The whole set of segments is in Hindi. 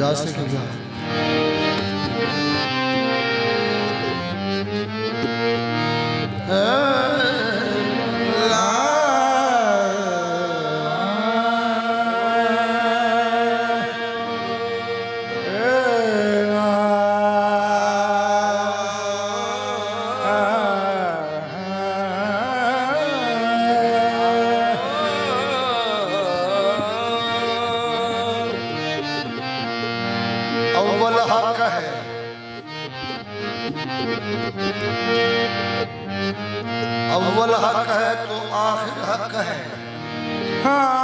जा से जा अव्वल हक है, अव्वल हक है तो आखिर हक है। हाँ,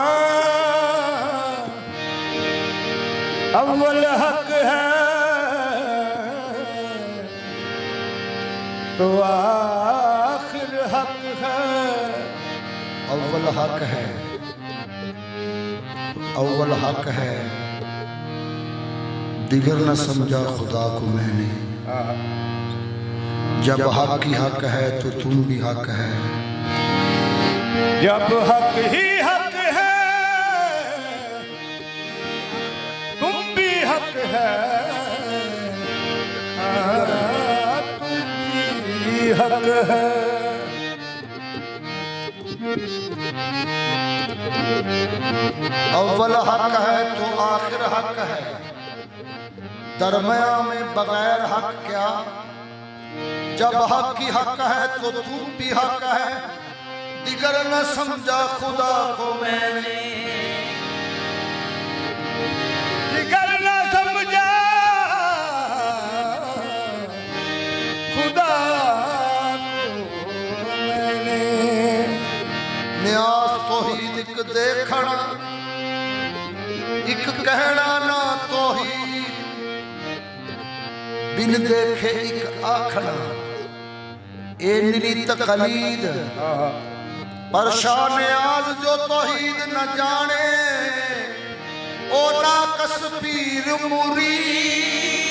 अव्वल हक है तो आखिर हक है। अव्वल हक है, अव्वल हक है, दिगर न समझा खुदा को मैंने। जब हक ही हक है तो तुम भी हक है। जब हक ही हक है तुम भी हक है। तुम भी हक है। अव्वल हक है तो आखिर हक है, दरमिया में बगैर हक क्या। जब हक ही हक है तो तुम भी हक है, दिगर न समझा खुदा को मैंने। दिगर न समझा खुदा को मैंने। न्यास तौहीद इक देखना, इक कहना ना तौहीद, बिन देखे इक आखना। ए निरी तकलीद परशान आज जो तौहीद न जाने, ओ नाकस पीर मुरीद।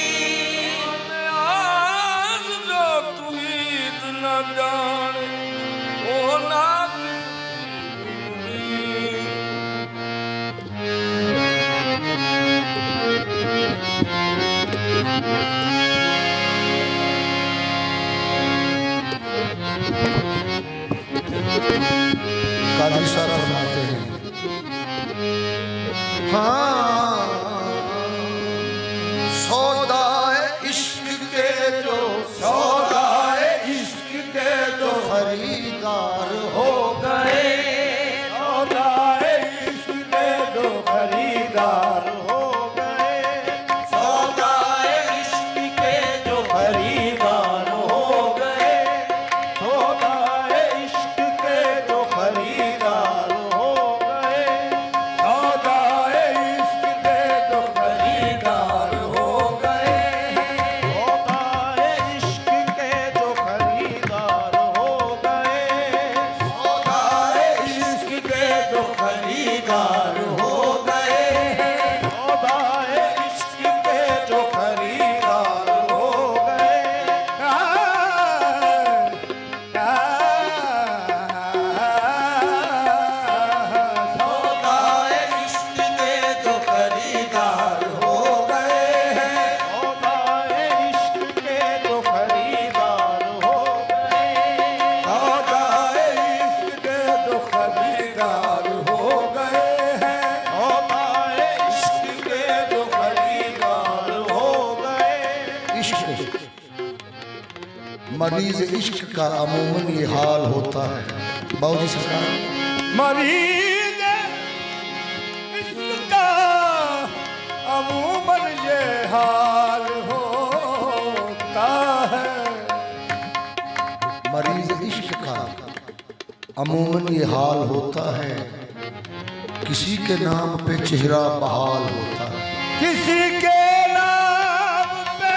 आज जो तौहीद न जाने ओ नाकस काजी साहब फरमाते हैं, हाँ सौदाए इश्क के जो, सौदाए इश्क के जो खरीदार हो गए। सौदाए इश्क के जो खरीदार हो गए। सौदाए इश्क के जो खरीदार हो गए। सौदाए इश्क के जो खरीदार हो गए। सौदाए इश्क के जो खरीदार हो गए। सौदाए इश्क के जो खरीदार हो गए। सौदाए इश्क के जो खरीदार हो गए। सौदाए इश्क के जो खरीदार हो गए। सौदाए इश्क के जो खरीदार हो गए। सौदाए इश्क के जो खरीदार हो गए। सौदाए इश्क के जो खरीदार हो गए हैं। सौदाए इश्क के जो खरीदार हो गए। इश्क, मरीज इश्क का अमूमन ये हाल होता है। बाबूजी सरकार, मरीज इश्क का अमूमन ये हाल होता है। मरीज इश्क का अमूमन ये हाल होता है, किसी के नाम पे चेहरा बहाल होता है। किसी के नाम पे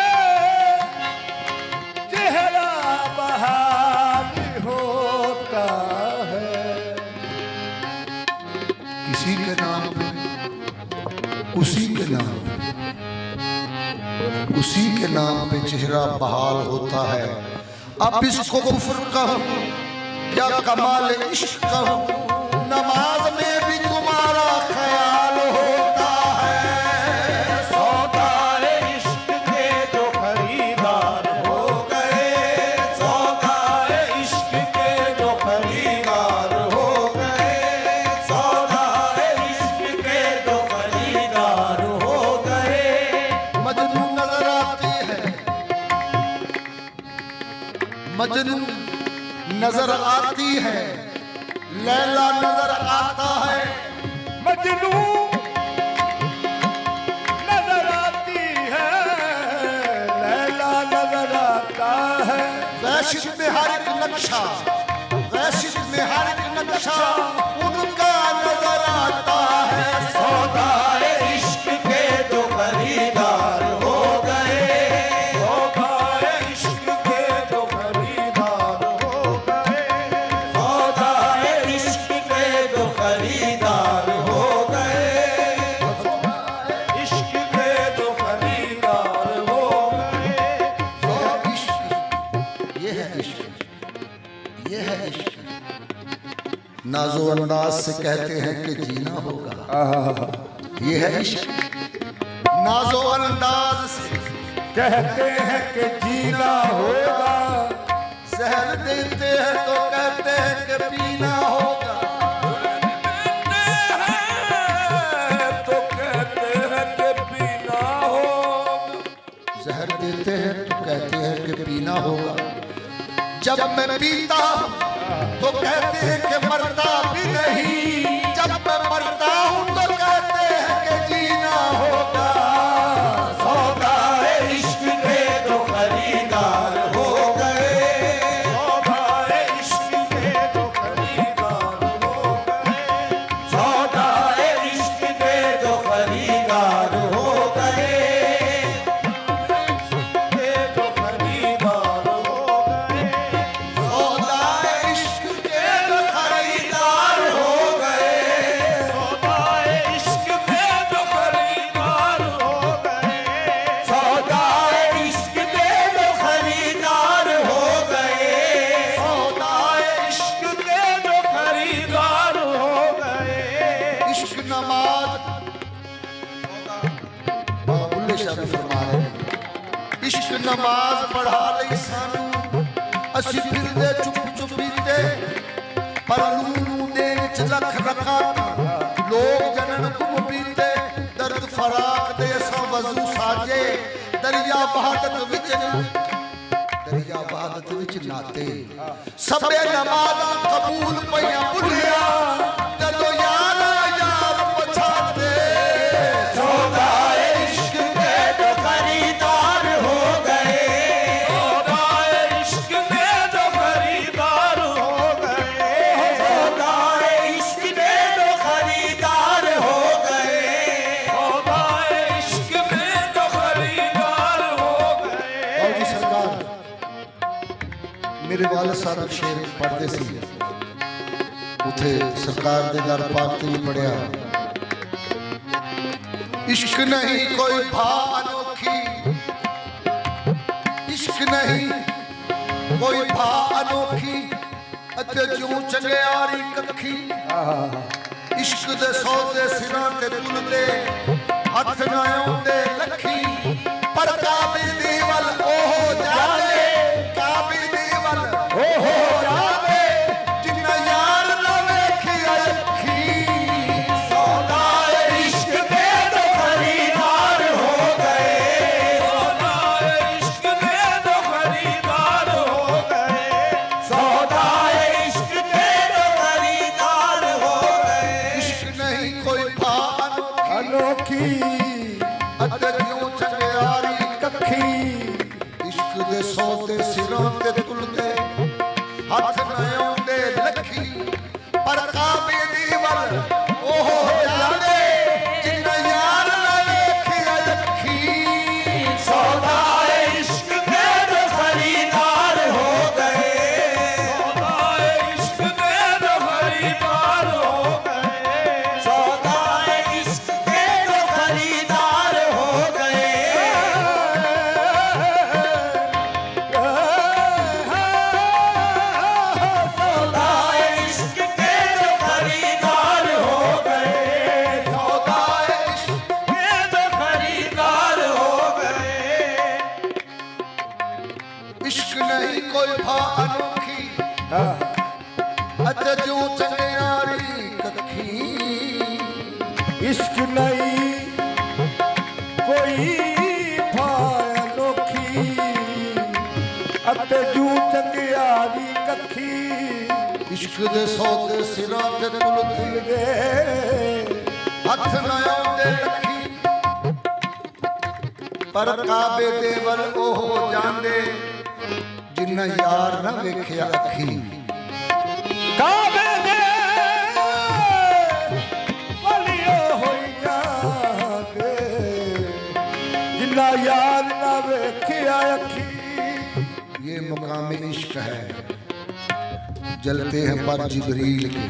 चेहरा बहाल होता है। किसी के नाम पे, उसी के नाम पे, उसी के नाम पे चेहरा बहाल होता है। अब इसको कुफ्र कहूं या कमाल इश्क कहूं, नमाज में भी तुम्हारा ख्याल होता है। सौदा मजनू नजर आती है, लैला नजर आता है। मजनू नजर आती है, लैला नजर आता है। वैशिक में हर एक नक्शा, वैशिक में हर एक नक्शा उनका नजर आता है। सौदाए इश्क के जो खरीदार हो गए, सौदाए इश्क के जो खरीदार हो गए, सौदाए इश्क के जो खरीदार हो गए, इश्क के जो खरीदार हो गए। ये है इश्क, ये है इश्क। नाजो अंदाज से कहते हैं कि जीना होगा, ये है इश्क। नाजो अंदाज से कहते हैं कि जीना होगा, जहर देते हैं तो कहते हैं कि पीना होगा। तो कहते हैं कि पीना होगा, जहर देते हैं तो कहते हैं कि पीना होगा। जब मैं पीता तो कहते हैं कि मरता भी नहीं, जब मैं मरता हूं तो कहते हैं कि जीना होगा। सौदाए इश्क के जो खरीदार हो गए, सौदाए इश्क के जो खरीदार हो गए, सौदाए इश्क के जो खरीदार हो गए, के जो खरीदार हो गए, सौदाए इश्क के जो खरीदार हो गए, सौदाए इश्क के जो खरीदार हो गए, सौदाए इश्क के जो खरीदार हो गए, सौदाए इश्क के जो खरीदार हो गए। इश्क नमाज बुल्ले शाह फरमा रहे हैं, इश्क नमाज पढ़ा ले सानू ਅਸੀਂ ਫਿਰਦੇ ਚੁੱਪ ਚੁੱਪੀਤੇ ਪਰ ਨੂੰ ਦੇਣ ਚ ਲੱਖ ਰਕਾਤ ਲੋਕ ਜਨਨ ਗੁਮ ਬੀਤੇ ਦਰਦ ਫਰਾਕ ਦੇ ਸੋ ਵਜ਼ੂ ਸਾਜੇ ਦਰਿਆ ਬਹਾਦਤ ਵਿੱਚ ਨਾਤੇ ਸਭੇ ਨਮਾਜ਼ਾਂ ਕਬੂਲ ਪਈਆਂ ਬੁੱਲਿਆ ਜਦੋਂ ਯਾਰਾ ਯਾਰ ਪਛਾਤੇ। सौदाए इश्क के जो खरीदार हो गए, सौदाए इश्क के जो खरीदार हो गए, सौदाए इश्क के जो खरीदार हो गए, सौदाए इश्क के जो खरीदार हो गए। और जी सरकार मेरे वाले साहब शेर पढ़ते सी उथे सरकार दे दर पाक ते भी पढ़िया, इश्क नहीं कोई भा अनोखी, इश्क नहीं कोई भा अनोखी अते जूं चंगियारी कखी। इश्क दे सौदे सिरां ते तुलदे हथ ना आउंदे लखी, पर काबे दी वल ओहो जावे, काबे दी वल ओहो जावे जिन्ना यार ना वेखी अखी। सौदाए इश्क के जो खरीदार हो गए, सौदाए इश्क के जो खरीदार हो गए, सौदाए इश्क के जो खरीदार हो गए। इश्क नहीं कोई भा अनोखी अनोखी अते क्यों चंगियारी कखी। इश्क दे सौदे सिरों ते तुलदे हथ न आउंदे लखी, पर काबे दी वल ओहो जावे जिन्ना यार ना वेखी अखी। सौदाए इश्क के जो खरीदार हो गए, सौदाए इश्क के जो खरीदार हो गए, सौदाए इश्क के जो खरीदार हो गए। सौदाए इश्क के जो खरीदार हो गए, सौदाए इश्क के जो खरीदार हो गए। इश्क नहीं कोई भा अनोखी अते जो चंगियारी कखी। इश्क नहीं कोई भाय अनोखी अते जू चंगियारी इश्क दे सौदे सिरां ते तुलदे हथ न आउंदे लखी पर काबे दे वल ओह जांदे जिन्ना यार ना वेखिया अखी काबे दे वलियो होई जांदे जिन्ना यार ना वेखिया अखी। ये मुकाम इश्क है, जलते हैं पर जिब्रील के।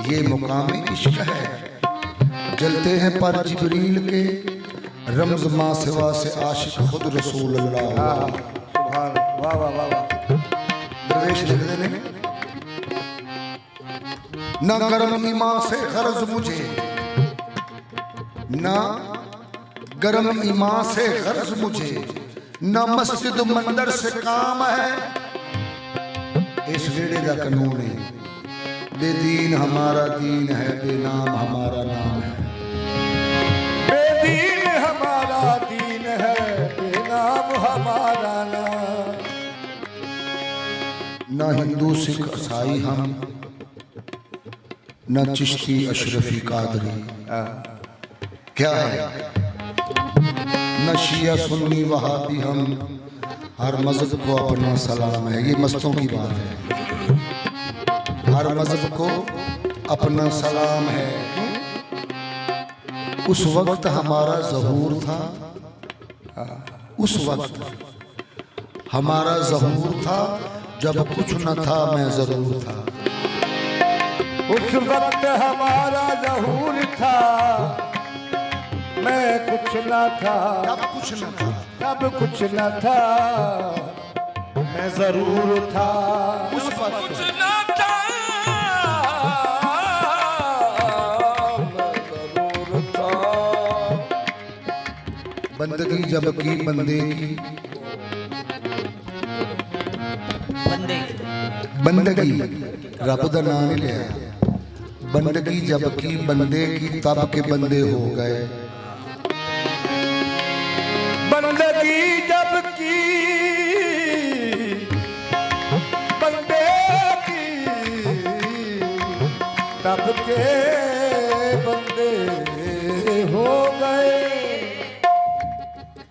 ये मुकाम इश्क है, जलते हैं पर जिब्रील के। रमज माँ सिवा से आशिक खुद रसूल अल्लाह। सुभान वाह वाह वाह वाह। दरवेश लिखते ने न गरम ईमान से गर्ज मुझे, न गरम ईमान से गर्ज मुझे, न मस्जिद मंदिर से काम है। इस वेड़े का कानून है, बेदीन हमारा दीन है, बेनाम हमारा नाम है। बेदीन हमारा दीन है, बेनाम हमारा नाम। न हिंदू सिख ईसाई हम, न चिश्ती अशरफी कादरी। क्या है? न शिया सुन्नी वहाबी हम, हर मजहब को अपना सलाम है। ये मस्तों की बात है, हर मजहब को अपना सलाम है। उस वक्त हमारा ज़हूर था, उस वक्त हमारा ज़हूर था, जब कुछ न था मैं जरूर था। उस वक्त हमारा ज़हूर था, मैं कुछ न था। जब कुछ न था, सब कुछ न था, मैं जरूर था। उस वक्त न था, मैं जरूर था। बंदगी जब की बंदे की, बंदगी रब दा नाम नहीं लिया। बंदगी जब की बंदे की, तब के बंदे हो गए। बंदगी जब की बंदे की, तब के बंदे हो गए।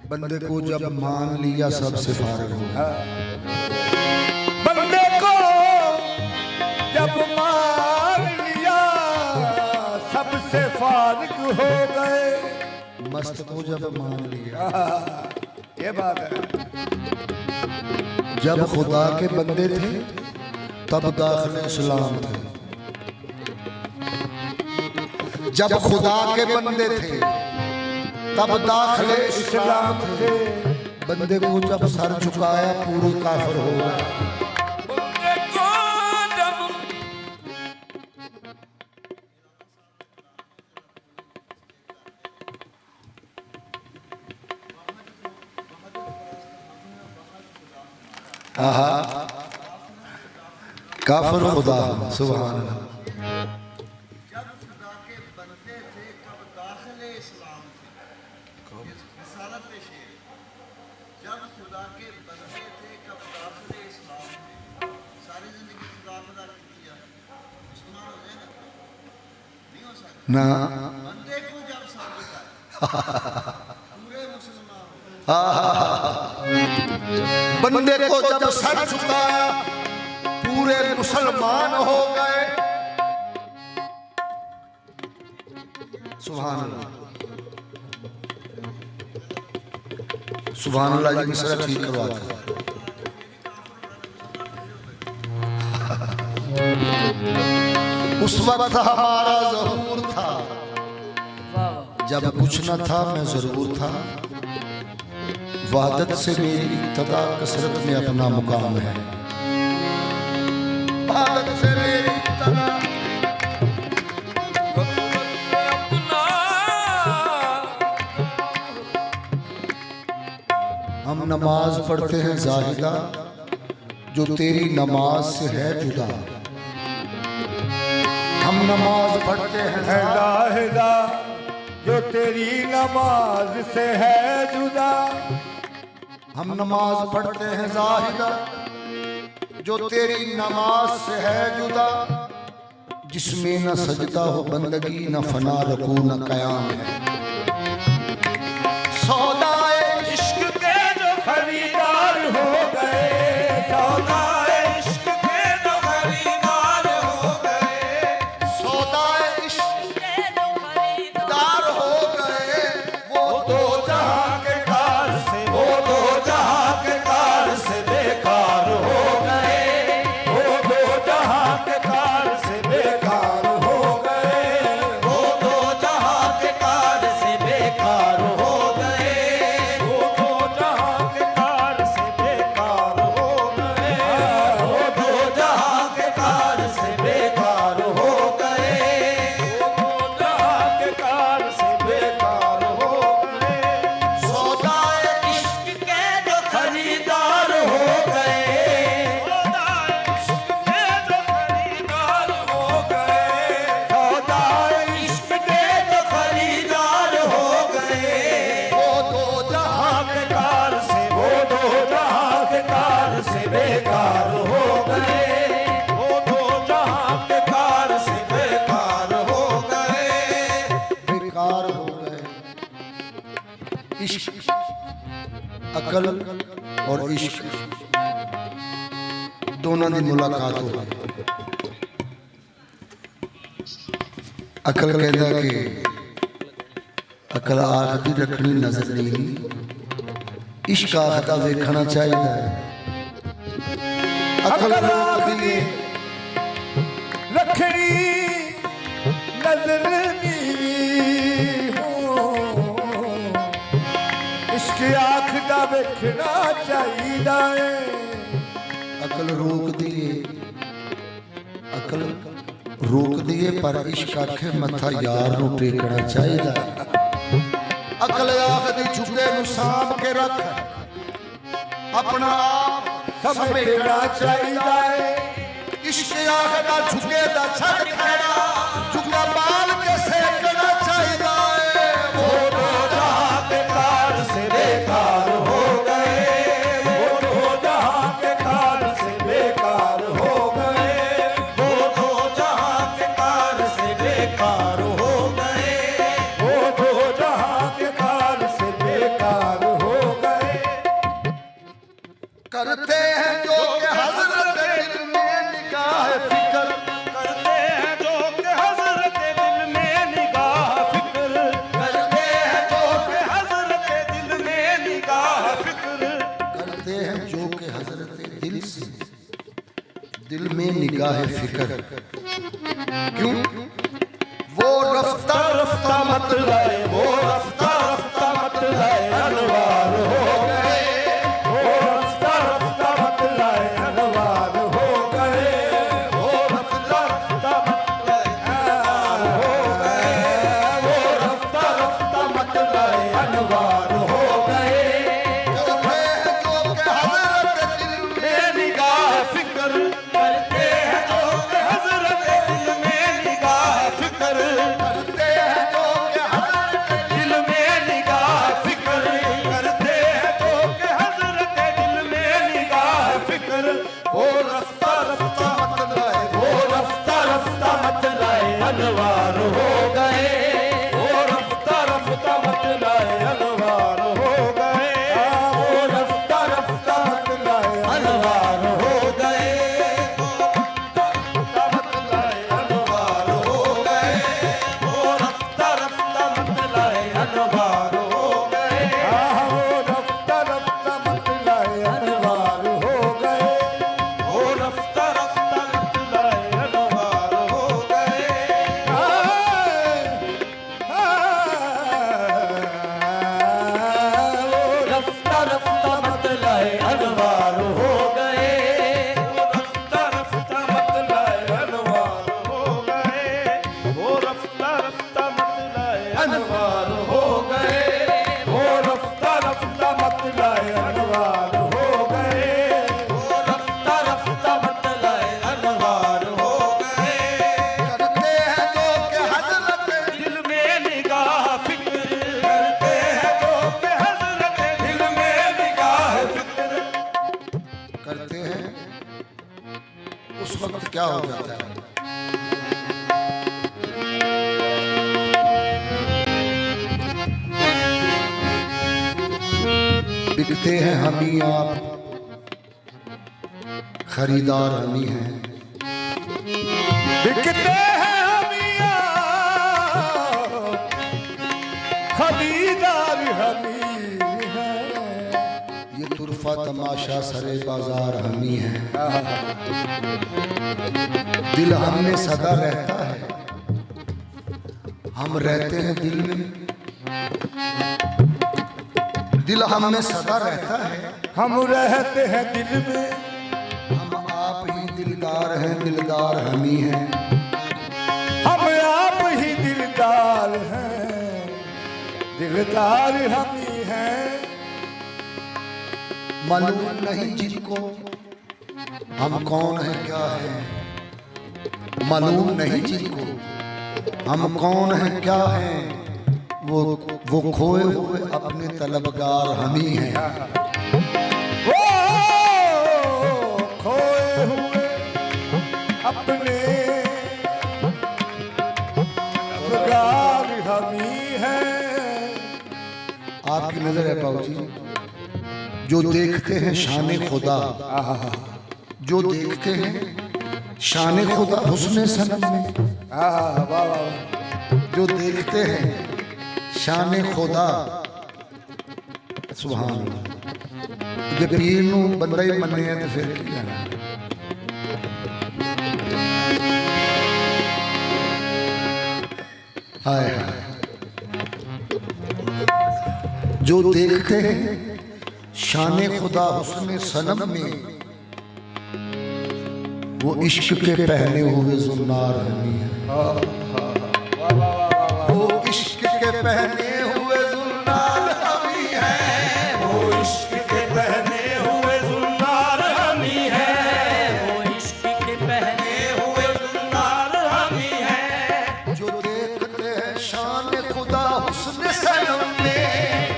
बंदे को जब मान लिया सबसे फारिग हो गया। बंदे को जब मान लिया सबसे फारिग हो गए। मस्त को जब मान लिया, ये बात है। जब खुदा के बंदे थे तब दाखिल इस्लाम थे। जब खुदा के बंदे थे तब दाखिल इस्लाम थे। बंदे को जब सर झुकाया पूरे काफिर हो गए। आहा, काफिर खुदा सुभान अल्लाह। जब खुदा के बंदे थे तब दाखिले इस्लाम थे। रिसालत पे शेर, जब खुदा के बंदे थे तब दाखिले इस्लाम थे। सारी जिंदगी खुदा खुदा किया, मुसलमान हो जाए ना? नहीं हो सकता। ना बंदे को जब साबित आए पूरे मुसलमान हो। बंदे को जब सर झुकाया पूरे मुसलमान हो गए। सुभान अल्लाह, सुभान अल्लाह। जी मिसरा ठीक करवाता। उस वक्त हमारा ज़हूर था, जब कुछ न था मैं जरूर था। वहदत से मेरी इब्तदा, कसरत में अपना मुकाम है। वहदत से मेरी इब्तदा, हम नमाज पढ़ते हैं जाहिदा, जो तेरी नमाज से है जुदा। हम नमाज पढ़ते हैं जाहिदा, जो तेरी नमाज से है जुदा। हम नमाज पढ़ते हैं जाहिदा, जो तेरी नमाज से है जुदा, जिसमें न सजदा हो बंदगी, न फना रकू न कयाम है। सौदाए इश्क के जो खरीदार हो गए, सौदाए इश्क के जो खरीदार हो गए, सौदाए इश्क दार हो गए, वो दो जहां के कार से, वो दो जहां के कार से बेकार हो गए, वो दो जहां के कार से बेकार हो गए, वो दो जहां के कार से बेकार हो गए, वो दो जहां के कार से बेकार हो गए, वो दो जहां के कार से बेकार हो गए, वो दो जहां के कार से बेकार हो गए। सौदाए इश्क के जो खरीदार हो गए, सौदाए इश्क के जो खरीदार हो गए, वो दो जहां के कार से, वो दो जहां के कार से बेकार हो गए, वो दो जहां के कार से बेकार हो गए। बेकार हो गए। इश्क, अकल और इश्क दोनों की मुलाकात हो गई। अकल कहता कि अकल आखदी रखनी नजर नहीं, इश्क आखदा देखना चाहिए। अकल आखदी रखनी नजर नी हो, इश्क आखदा वेखना चाहिए। अकल रोक दिए, अकल रोक दिए, पर इश्क आखे मथा यार नू टेकना चाहिए। अकल आखदी झुके नू सांभ के रख, अपना आप समेटना चाहिए। इश्क आखदा झुके दा छड़ खड़ा, झुका बाल के सेकना चाहिए। वो दो जहां के कार से बेकार हो गए, वो दो जहां के कार से बेकार हो गए, वो दो जहां के कार से बेकार हो गए, वो दो जहां के कार से बेकार हो गए। करते हैं जो कि हजरत दिल में निगाह फिक्र, करते हैं जो कि हजरत दिल में निगाह फिक्र, करते हैं जो कि हजरत दिल में निगाह फिक्र, करते हैं जो कि हजरत दिल से दिल में निगाह फिक्र। क्यों? वो रफ्ता रफ्ता मत लाए, वो रफ्ता रफ्ता मत लाए अनवार हो गए, वो रफ्ता रफ्ता मत लाए अनवार हो गए, वो रफ्ता रफ्ता मत लाए अनवार हो गए, वो रफ्ता रफ्ता मत लाए अनवार हो गए। करते हैं जो कि हजरत दिल में निगाह फिक्र, करते हैं जो कि हजरत दिल में निगाह फिक्र, करते हैं जो कि हजरत दिल में क्या हो जाता है। बिकते हैं हम ही आप, खरीदार हम ही हैं। बिकते हैं हम ही आप, खरीदार हम ही हैं। ये तुरफा तमाशा सरे बाजार हम ही हैं। दिल हम में सदा रहता है, हम रहते हैं दिल में। दिल हम में सदा रहता है, हम रहते हैं दिल में। हम आप ही दिलदार हैं, दिलदार हम ही हैं। हम आप ही दिलदार हैं, दिलदार हम ही हैं। मालूम नहीं जिनको हम कौन है क्या है, मालूम नहीं जिनको हम कौन है क्या है, वो खोए हुए अपने तलबगार हम ही हैं। वो खोए हुए अपने तलबगार हम ही हैं। आपकी नजर है बाबू जी, जो देखते हैं शान खुदा, जो देखते हैं शान खुदा हुस्न सनम में, जो देखते हैं शान खुदा सुभान अल्लाह। जब पीर नू बंदा ही मन्ने है तो फिर क्या है। हाय हाय, जो देखते हैं शान खुदा हुस्न सनम में, वो इश्क के पहने हुए जुन्नार हमी है। वो इश्क के पहने हुए जुन्नार हमी है। वो इश्क के पहने हुए जुन्नार हमी है। वो इश्क के पहने हुए जुन्नार हमी है। जो देखते हैं शान खुदा हुस्न सनम में,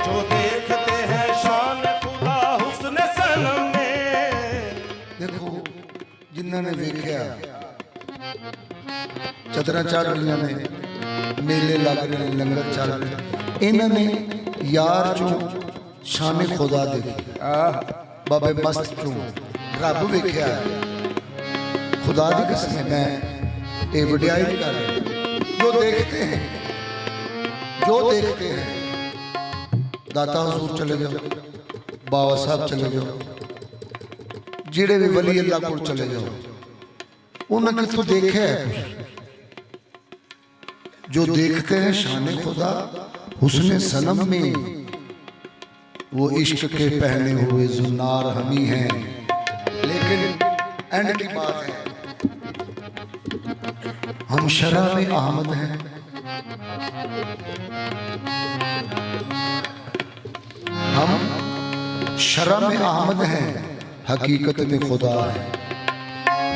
जो देखते हैं शान खुदा हुस्न सनम में। देखो जिन्होंने वेख्या चदरा चढ़ रही ने, मेले लग रहे हैं, लंगर चल रहे, इन्होंने यार चो शान खुदा देखी, बाबे मस्त चो रब वेख्या। खुदा की कसम मैं ये वड्याई नहीं कर रहा। जो देखते हैं, जो देखते हैं, दाता हुजूर चले जाओ, बाबा साहब चले जाओ, जेड़े भी वली अल्लाह को चले जाओ, उन्होंने कितों देखा है। जो देखते हैं शान खुदा हुस्न सनम में, वो इश्क के पहने हुए जुन्नार हम ही हैं। लेकिन एंड की बात है, हम शरा में अहमद हैं, हम शरा में अहमद हैं, हकीकत में खुदा है।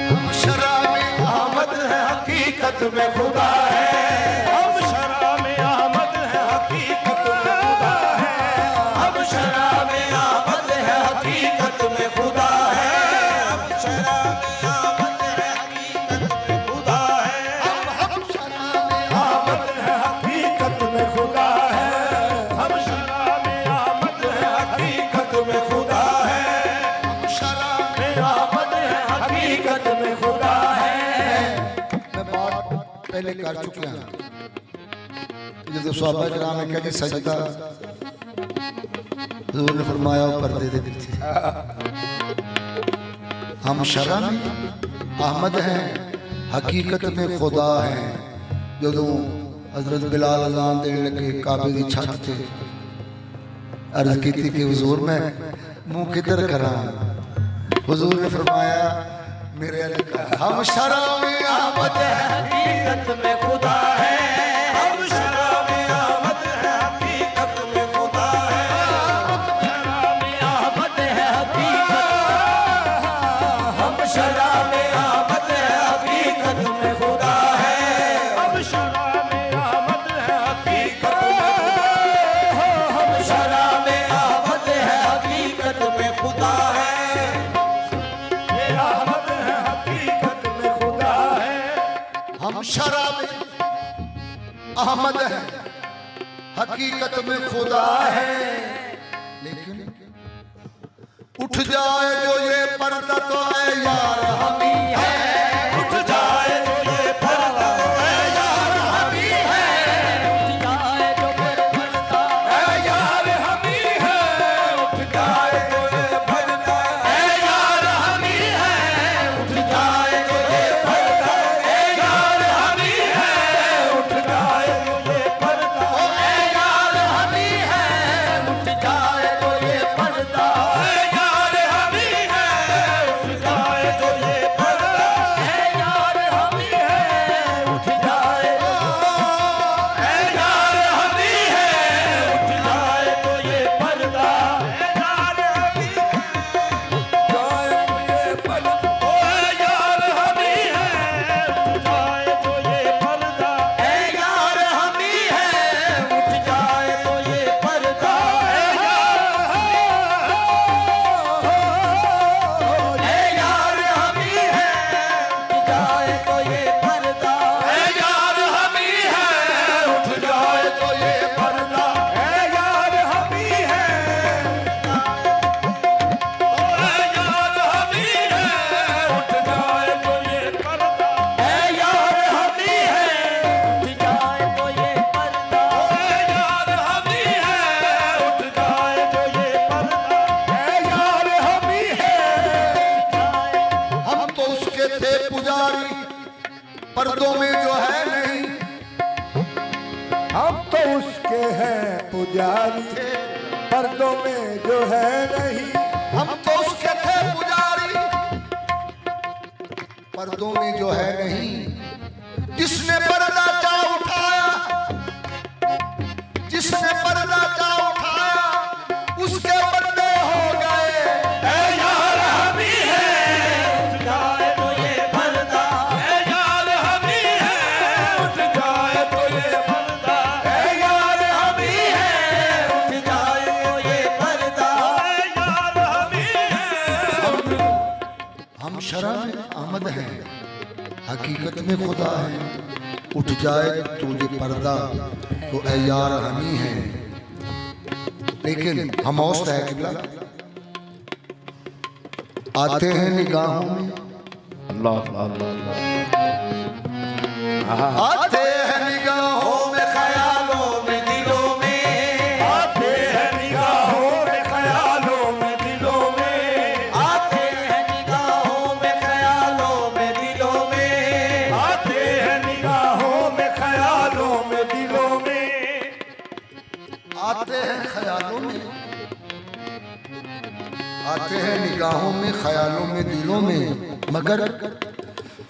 हम शरा में अहमद है, हकीकत में खुदा है। हम शरा में अहमद है, हकीकत में खुदा है। हम शरा में अहमद है, हकीकत में खुदा है। हम शरा में अहमद है, हकीकत में खुदा है। हम शरा में अहमद है, हकीकत में खुदा है। हम शरा में अहमद है, हकीकत में खुदा है। हम शरा में अहमद है, हकीकत में खुदा है। मैं बात पहले कर चुके हैं। जो सहाबा किराम ने कहा कि सजदा हुजूर ने फरमाया पर्दे दे पीछे। हम शरा में अहमद हैं, हकीकत में खुदा हैं। जो हजरत बिलाल अजान देने लगे काबे की छत से, अर्ज की थी कि हुजूर मैं मुंह किधर करा। हुजूर ने फरमाया मेरे हम शरा में अहमद है, हकीकत में खुदा है। हम शरा में अहमद है, हकीकत में खुदा है। हम शरा में अहमद है, हकीकत। हम शरा में अहमद है, हकीकत में खुदा है। हम शरा में अहमद है, हकीकत में खुदा है। हम शरा में अहमद है, हकीकत में खुदा है। अहमद है, हकीकत में खुदा हम शरा में अहमद है, हकीकत में खुदा है। लेकिन उठ जाए जो ये पर्दा तो ऐ यार हम ही है। उठ जाए जो ये पर्दा ऐ यार हम ही है। उठ जाए जो पर्दा ऐ यार हम ही है। उठ जाए जो ये पर्दा ऐ यार हम ही है। उठ जाए जो ये पर्दा ऐ यार हम ही है। उठ जाए जो ये पर्दा ऐ यार हम ही है। उठ जाए जो ये पर्दा ऐ यार हम ही है। उठ जाए जो ये पर्दा ऐ यार हम ही है। उठ जाए ऐ यार हम ही है। उठ जाए जो ये पर्दा ऐ यार हम ही है। जाए जो ये पर्दा ओ यार हम ही है। उठ जाए जो ये पर्दा ऐ यार हम ही है। उठ जाए तो ये पर्दा ऐ यार हम ही है। उठ जाए तो ये पर्दा ऐ यार हम ही है। उठ जाए जो ये पर्दा ऐ यार हम ही है। ऐ यार हम ही है। उठ जाए जो ये पर्दा ऐ यार हम ही है। उठ जाए तो ये पर्दा ऐ यार हम ही है। उठ जाए जो ये पर्दा ऐ यार हम ही है। हम तो उसके थे पुजारी, पर्दों में जो है नहीं। हम तो उसके हैं पुजारी, पर्दों में जो है नहीं। हम तो उसके थे पुजारी, पर्दों में जो है नहीं। जिसने पर्दा चा उठाया, जिसने पर्दा चा उठाया, उसके बंदे हो गए। ऐ यार हम ही है। उठ जाए तो ये पर्दा ऐ यार हम ही है। उठ जाए तो ये पर्दा ऐ यार हम ही है। उठ जाए तो ये पर्दा ऐ यार हम ही है। हम शरा में अहमद हैं, हकीकत में खुदा है। उठ जाए तो ये पर्दा तो ऐ यार हम ही हैं। लेकिन हम औस्त है किबला, आते हैं निगाहों में, आते हैं निगाहों में, ख्यालों में, दिलों में। आते हैं निगाहों में ख्यालों में दिलों में। आते हैं निगाहों में ख्यालों में दिलों में। आते हैं निगाहों में ख्यालों में दिलों में। आते हैं ख्यालों में, आते हैं निगाहों में, ख्यालों में, दिलों में। मगर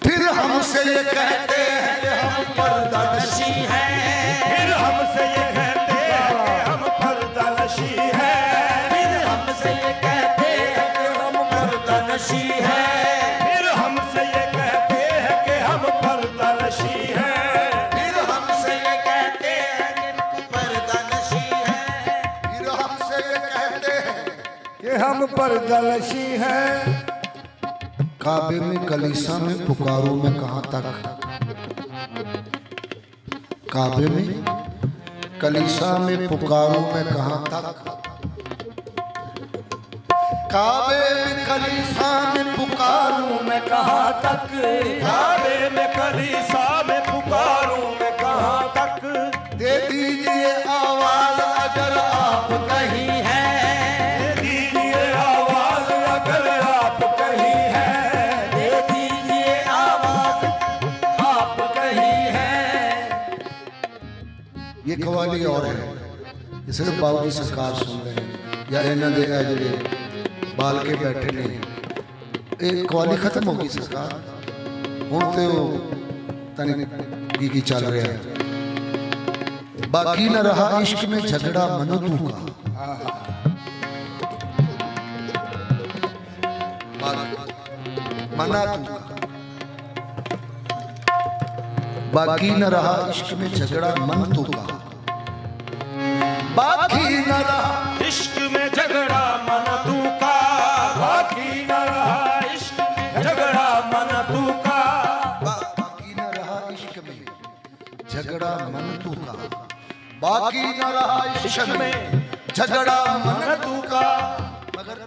फिर हमसे ये कहते हैं कि हम पर्दा नशी हैं। फिर हमसे ये कहते हैं कि हम पर्दा नशी है। फिर हमसे ये कहते हैं कि हम पर्दा नशी है। फिर हमसे ये कहते हैं कि हम पर्दा नशी है। फिर हमसे ये कहते हैं कि पर्दा नशी है। फिर हमसे ये कहते हैं कि हम पर्दलशी हैं। काबे में कलीसा में पुकारो मैं कहाँ तक। काबे में कलीसा में पुकारो मैं कहाँ तक। काबे में कलीसा में पुकारो मैं कहाँ तक। काबे में कलीसा में पुकारूं मैं कहाँ तक। दे दीजिए आवाज अगर आप कहीं हैं। दीजिए आवाज अगर आप कहीं हैं। दे दीजिए आवाज आप कहीं हैं। ये कवाली और है, ये सिर्फ बाबू जी सरकार सुन रहे हैं या इन्हों दे जड़े बाल के बैठे ने। ये कवाली खत्म होगी सरकार, हुण ते वो तनी की चल रहा है। बाकी न रहा इश्क में झगड़ा मनो तू का। मना तू का। बाकी न रहा इश्क में झगड़ा मन तू का। बाकी न रहा इश्क में झगड़ा मन तू का। बाकी न रहा इश्क में झगड़ा मन तू का। बाकी न रहा इश्क में बाकी न रहा इश्क में झगड़ा मन तू का, मगर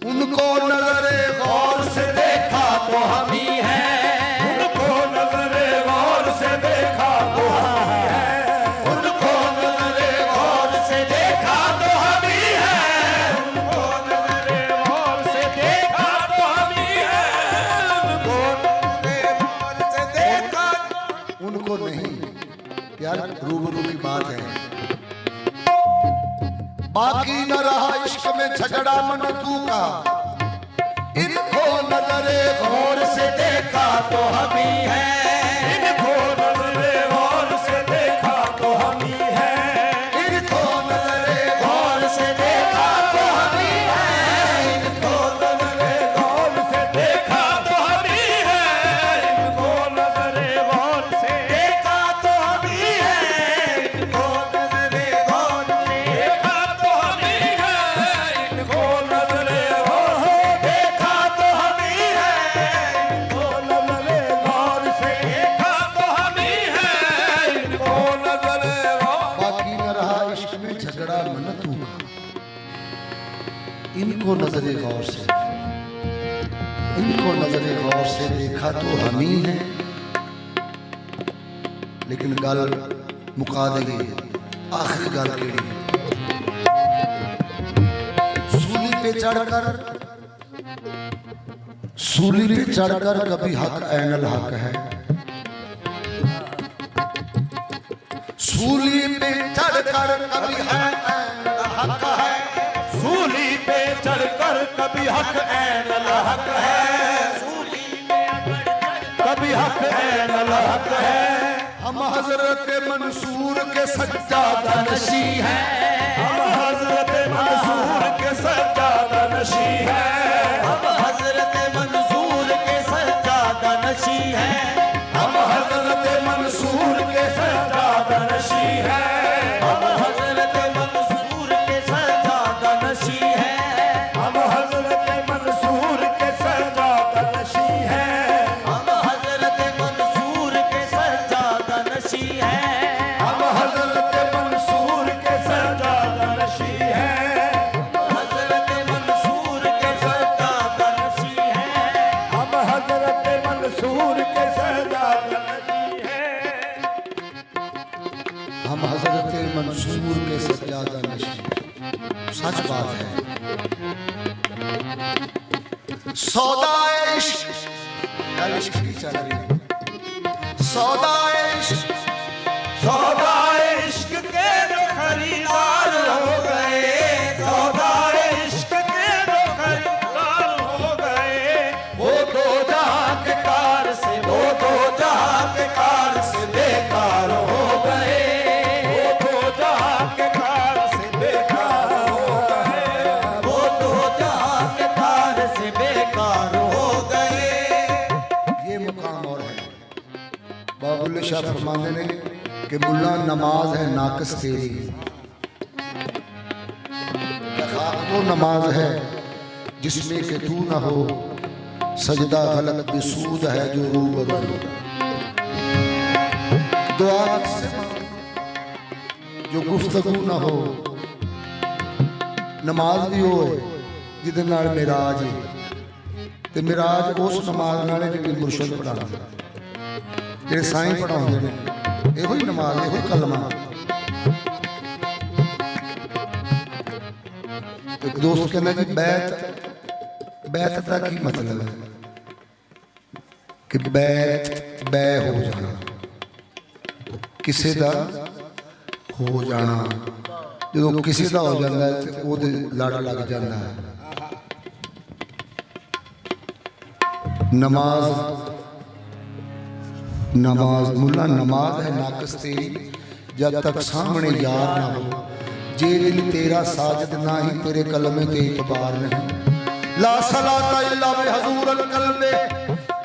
उनको नजरे गौर से देखा तो हम ही हैं, उनको नजरे गौर से देखा तो हम ही हैं, उनको नजरे गौर से देखा तो हम ही हैं, उनको नजरे गौर से देखा तो हम ही हैं, उनको नजरे गौर से देखा। उनको नहीं यार, रूबरू की बात है। बाकी न रहा इश्क में झगड़ा मन तू का, इनको नजरे गौर से देखा तो हम ही हैं, इनको नजरे गौर से देखा तो हम ही हैं, इनको नजरे गौर से देखा तो हम ही हैं, इनको नजरे गौर से देखा तो हम ही हैं, इनको नजरे गौर से देखा तो हम ही हैं, इनको नजरे गौर से देखा तो हम ही हैं, इनको नजरे गौर से देखा तो हम ही हैं, इनको नजरे गौर से देखा तो हम ही हैं, इनको नजरे गौर। बाकी न रहा इश्क में झगड़ा मन तू का, इनको नजरे गौर से, इनको नजरे गौर से देखा तो हम ही हैं, लेकिन गल मुका देगी आखिरी गल केड़ी, सूली पे चढ़कर, सूली पे चढ़कर कभी हक ऐनल हक है, सूली पे चढ़कर कभी हक ऐनल हक है, सूली पे चढ़कर कभी हक ऐन हक है, सूली पे कभी हक ऐन हक है, हम हजरत मंसूर के सज्जादा नशी हैं, हम हजरत मंसूर के सज्जादा नशी है, हम हजरत मंसूर के सज्जादा नशी हैं, हम हजरत मंसूर के सज्जादा नशी है, हम हजरत मंसूर के सज्जादा नशी हैं, हम हजरत मंसूर के सज्जादा नशी है, हम हजरत मंसूर के सज्जादा नशी हैं, हम हजरत मंसूर के सज्जादा नशी है, हजरत मंसूर के सज्जादा नशी हैं, हम हजरत मंसूर के सज्जादा नशी है, हम हजरत मंसूर के सज्जादा नशी। सच बात है। सौदा इश्क, कल इश्क की चल रही है। सौदा इश्क, सौदा इश्क के जो खरीदार हो गए, सौदा इश्क के जो खरीदार हो गए, वो दो जहां के कार से, वो दो जहां के कार से बेकार हो गए, वो दो जहां के कार से बेकार हो गए, वो दो जहां के कार से बेकार हो गए। ये मुकाम और है। बाबुल शाह फरमाते ने कि मुल्ला नमाज है नाकस तेरी, वो नमाज है जिसमें कि तू न हो, सजदा गलत बेसूद है जो रूबरू, दुआ से जो गुफ्तगू न हो, नमाज भी हो जिहदे नाल मिराज है, ते मिराज उस नमाज नाल है जिहड़ी मुर्शद पढ़ाਉਂਦਾ, ਜਿਹੜੇ ਸਾਈਂ ਪੜਾਉਂਦੇ ਨੇ, ਇਹੋ ਹੀ ਨਮਾਜ਼, ਇਹੋ ਹੀ ਕਲਮਾ। ਇੱਕ ਦੋਸਤ ਕਹਿੰਦਾ ਜੀ ਬੈਤ, ਬੈਤ ਦਾ ਕੀ ਮਤਲਬ ਹੈ ਕਿ ਬੈਤ ਬੈ ਹੋ ਜਾਣਾ, ਕਿਸੇ ਦਾ ਹੋ ਜਾਣਾ, ਜਦੋਂ ਕਿਸੇ ਦਾ ਹੋ ਜਾਂਦਾ ਹੈ ਤੇ ਉਹਦੇ ਲੜ ਲੱਗ ਜਾਂਦਾ ਹੈ। नमाज, नमाज मुल्ला नमाज है नाकस तेरी, जब तक सामने यार ना हो, जे दिल तेरा साजिद ना ही तेरे कलमे ते इतबार नहीं, ला सलाता इल्ला बिहजूर अल कल्बे,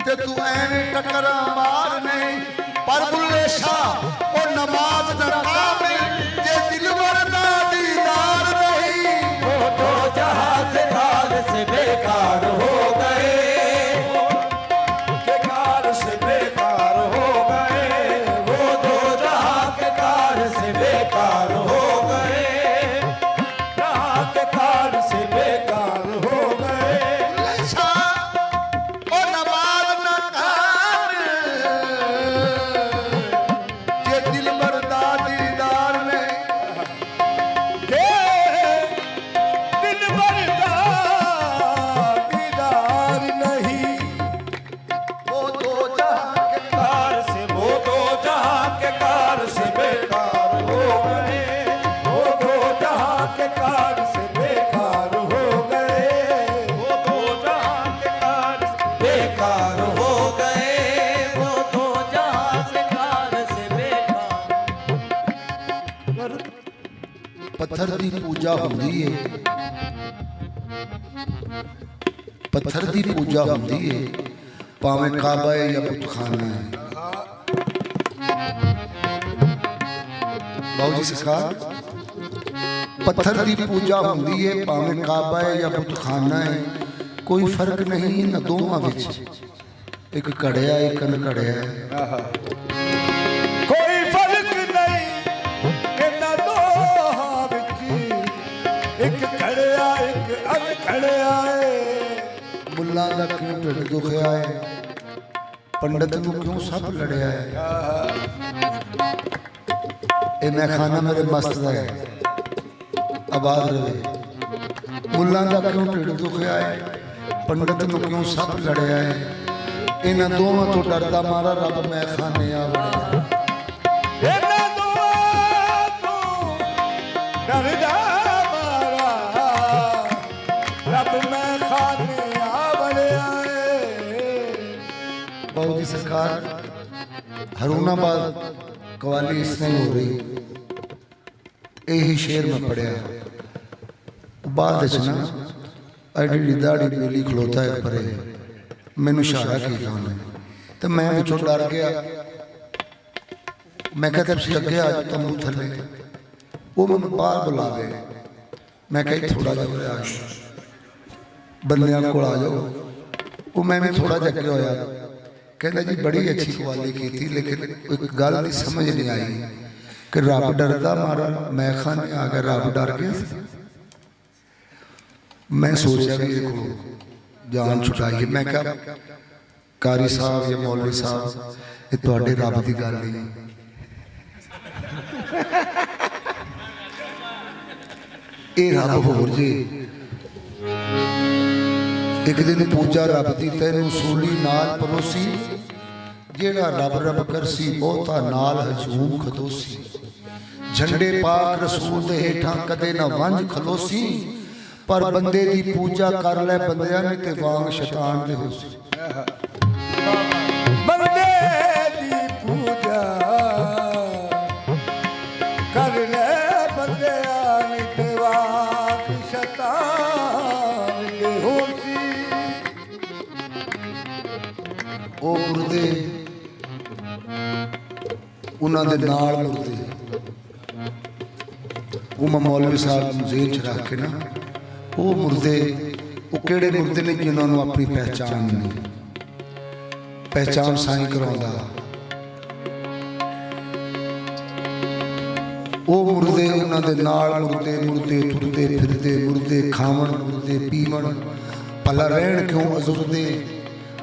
ते तू ऐवें टकरा मार नहीं, पर बुल्ले शाह ओ नमाज दा कामिल, जे दिलवर दा दीदार नहीं, वो दो जहां से कार से बेकार हो गए, बेकार से बेकार हो गए, वो दो जहां के कार से बेकार पत्थर की पूजा होंदी है, पत्थर की पूजा होंदी है, भावें काबा है या बुतखाना है। बाबू जी सरकार, पत्थर की पूजा होंदी है, भावें काबा है या बुतखाना है, कोई फर्क नहीं इन दोवां विच। एक घड़िया एक अनघड़िया है, कोई फर्क नहीं इन्हां दोहां विच। एक खड़िया एक अनखड़िया है। मुल्ला दा क्यों ढिड दुखिया है, पंडित नूं क्यों सब लड़िया है। ए मैं खाना मेरे मस्त दा है, आबाद रहे। मुल्ला दा क्यों ढिड दुखिया है, पंडित नूं क्यों सब लड़िया है। इन्हां दोवां तो डरदा मारा रब मैं खाने आ वड़िया। इन्हां दोहां तो डरदा मारा रब मैं खाने आ वड़िया है। बाबू जी सरकार, हरूनाबाद कवाली इसने हो रही, यही शेर में पढ़िया। बाद ना एडी दाढ़ी बेली खलोता है परे, मैनू इशारा किया उन्हें, तो मैं विचों डर गया। मैं कहता तुसीं अगे आ जाओ तंबू थले। वो मैं बाहर बुला गए। मैं कही थोड़ा जा बंदियां कोल आ जाओ। वो मैं भी थोड़ा जा अगे होया, कहता जी बड़ी अच्छी कवाली की थी, लेकिन एक गल की समझ नहीं आई कि रब डरदा मारा मैं खाने आ गया, रब डर गया। मैं सोचा भी देखो जान छुटाइए। मैं क्या कारी साहब या मौलवी साहब, ये तुहाडे रब की गल नहीं। ये रब होर जी। एक दिन पूजा रब की तैनू सूली नाल परोसी, जेड़ा रब रब करसी बहुता नाल हजूम खदोसी। झंडे पाक रसूल दे हेठां कदे ना वंज खलोसी, पर बंदे दी पूजा कर ले बंदियां ने ते वांग शैतान दे होसी। बंदे दी पूजा कर ले बंदियां ने ते वांग शैतान दे होसी। ओ मुर्दे उन्हां दे नाल मुर्दे, वो मैं मौलवी साहब जेल च रख के ना, वो मुर्दे वो केड़े मुर्दे ने जिन्होंने अपनी पहचान नहीं, पहचान साईं करांदा। वो मुर्दे उन्हां दे नाल मुर्दे, मुर्दे तुरदे फिरदे मुर्दे, खावण मुर्दे पीवण, भला रहण क्यों अजुरदे।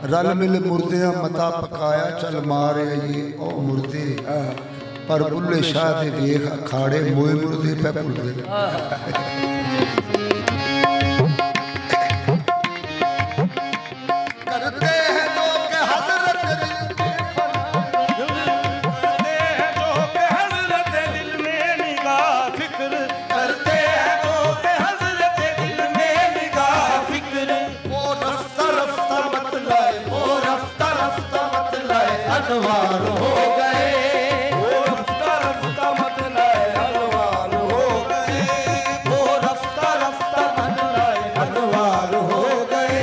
रल मिल मुर्दियां मता पकाया चल मारे ये ओ मुर्दे, पर बुल्ले शाह दे वेख अखाड़े मोए मुर्दे पे भुलदे। करते हैं जो के हज़रत करते हैं जो के हज़रत दिल में निगाह फिक्र, करते हैं जो के हज़रत दिल में निगाह फिक्र। वो रफ्ता रफ्ता मत लाए, वो रफ्ता रफ्ता मत लाए अनवार हो गए। वो रफ्ता रफ्ता मत लाए अलवार हो गए। वो रफ्ता रफ्ता मत लाए अनवार हो गए।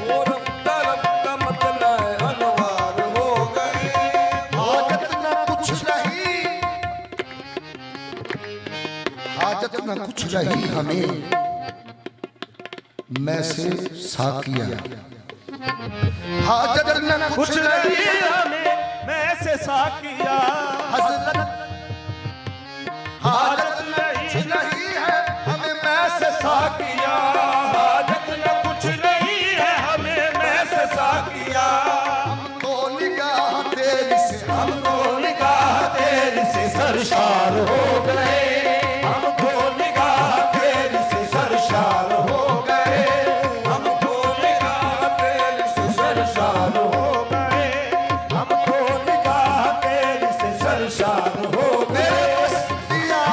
वो रफ्ता रफ्ता मत लाए अलवार हो गए। हाजत न कुछ रही, हाजत न कुछ रही हमें मैं से साकिया। हाजत न कुछ कुछ रही नहीं हमें मैं से साकिया। हजरत, हाजत न कुछ रही है हमें मैं से साकिया हाजत न कुछ नहीं है हमें मैं से साकिया। तो निगाह तेरी से हमको निगाह तेरी से सरशार हो गए। हमको निगाह तेरी से सरशार हो गए। हमको निगाह तेरी से सरशार हो गए। हमको निगाह तेरी से सरशार हो गए। मेरे बस्तियाँ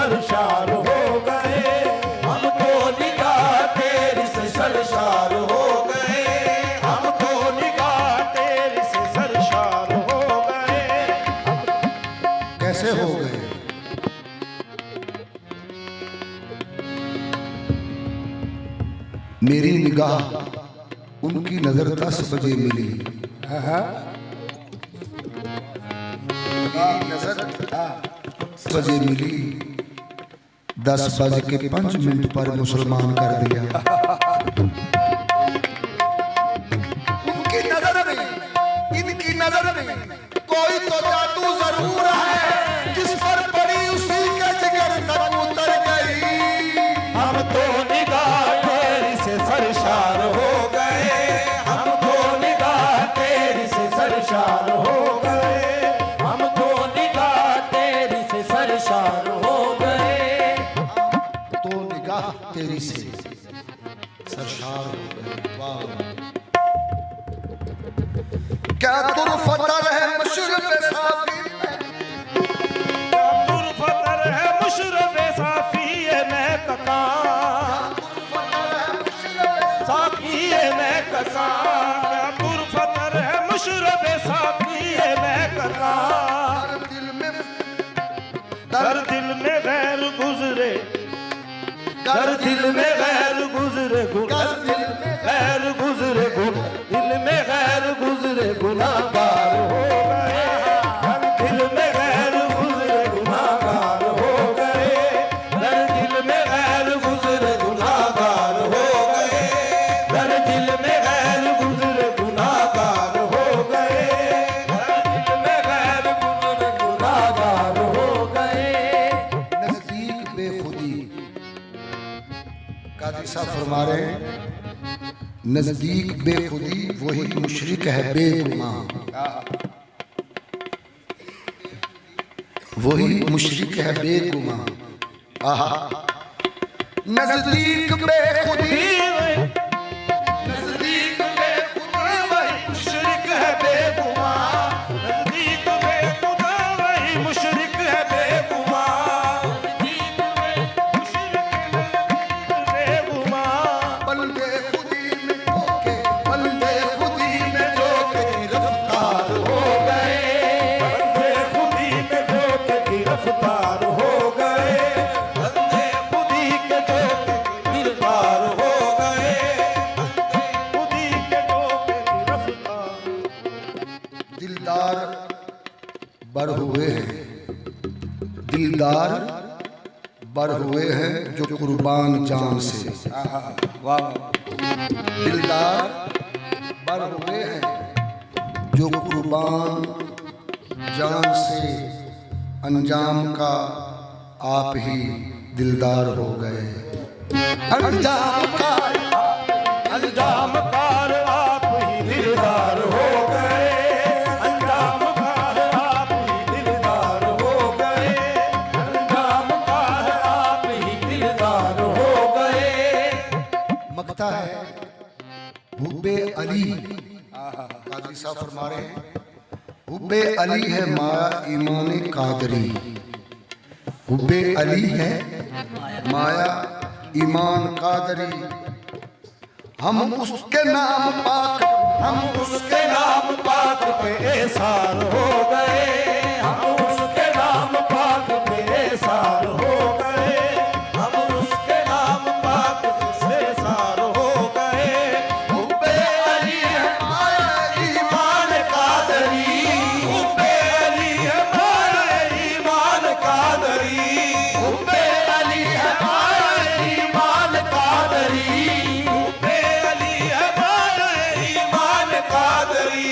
सरशार हो गए, हमको निगाह तेरी से सरशार हो गए, हमको निगाह तेरी से सरशार हो गए। कैसे हो गए? मेरी निगाह उनकी नजर 10 बजे मिली, मेरी नजर 10 बजे मिली, 10:05 पर मुसलमान कर दिया। उनकी नजर में, इनकी नजर में कोई तो जादू जरूर है, जिस पर पड़ी उसी के जिगर तक उतर गई। हम तो निगाह तेरी से सरशार हो गए, हमको निगाह तेरी से सरशार हो गए, हमको निगाह तेरी से सरशार हो गए, तो निगाह तेरी से सरशार हो गए। वाह, क्या तुरफतर है मुशरफ साफी में, तुरफतर है मुशरफ साफी मैं कका, साफी मैं कका, तुरफतर है मुशरफ साफी मैं कका। दर दिल में गैर गुजरे, दर दिल में गैर गुजरे, गैर गुजरे, दिल में गैर गुजरे गुनाहगार हो गए, दिल में गैर गुजरे गुनाहगार हो गए, दर दिल में गैर गुजरे गुनाहगार हो गए, दर दिल में गैर गुजरे गुनाहगार हो गए, दिल में गैर गुजरे गुनाहगार हो गए। नजदीक बेखुदी, काजी साहब फरमा रहे हैं, नजदीक बेखुदी वही मुशरिक है बेगुमां, वही मुशरिक है बेगुमां। आहा, नजदीक बेखुदी, नजदीक बेखुदा वही मुशरिक है बेगुमां, नजदीक बेखुदा वही मुशरिक है बेगुमां, बेगुमां। बंदे खुदी में धोखे, बंदे खुदी में धोखे गिरफ्तार हो गए। बंदे खुदी के धोखे गिरफ्तार हो गए, बंदे खुदी के धोखे गिरफ्तार हो गए, खुदी के धोखे गिरफ्तार। दिलदार बर हुए हैं, दिलदार बर हुए हैं जो कुर्बान जान से। दिलदार बर हुए हैं जो कुर्बान जान से, अंजाम का आप ही दिलदार हो गए। अंजाम का, अंजाम कार आप ही दिलदार हो गए, अंजाम कार आप ही दिलदार हो गए, अंजाम कार आप ही दिलदार हो गए। मकता है हुब्बे अली, कादरी साहब फरमा रहे हैं, हुब्बे अली है माया ईमान कादरी, हुब्बे अली है माया ईमान कादरी। हम उसके नाम पाक, हम उसके नाम पाक पे एसार हो गए, हम उसके नाम पाक पे एसार हो गए, हम उसके नाम पाक पे एसार हो गए। हुब्बे अली है माया ईमान कादरी, हुब्बे अली है माया ईमान कादरी, हुब्बे अली है माया ईमान कादरी, हुब्बे अली है माया ईमान कादरी।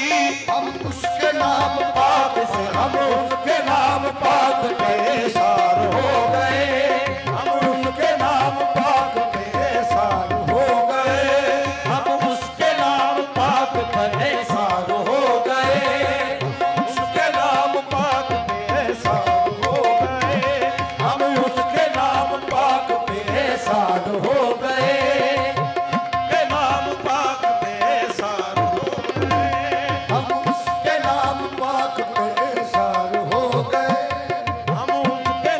हम उसके नाम पाक से हम उसके नाम पाक पे एसार हो गए, हम उसके नाम पाक पे एसार हो गए, हम उसके नाम पाक पर एसार हो गए, उसके नाम पाक पे एसार हो गए, हम उसके नाम पाक पे एसार हो गए, के नाम पाक पे एसार हो गए, हम उसके नाम पाक पे एसार हो गए। हम उसके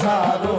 सारो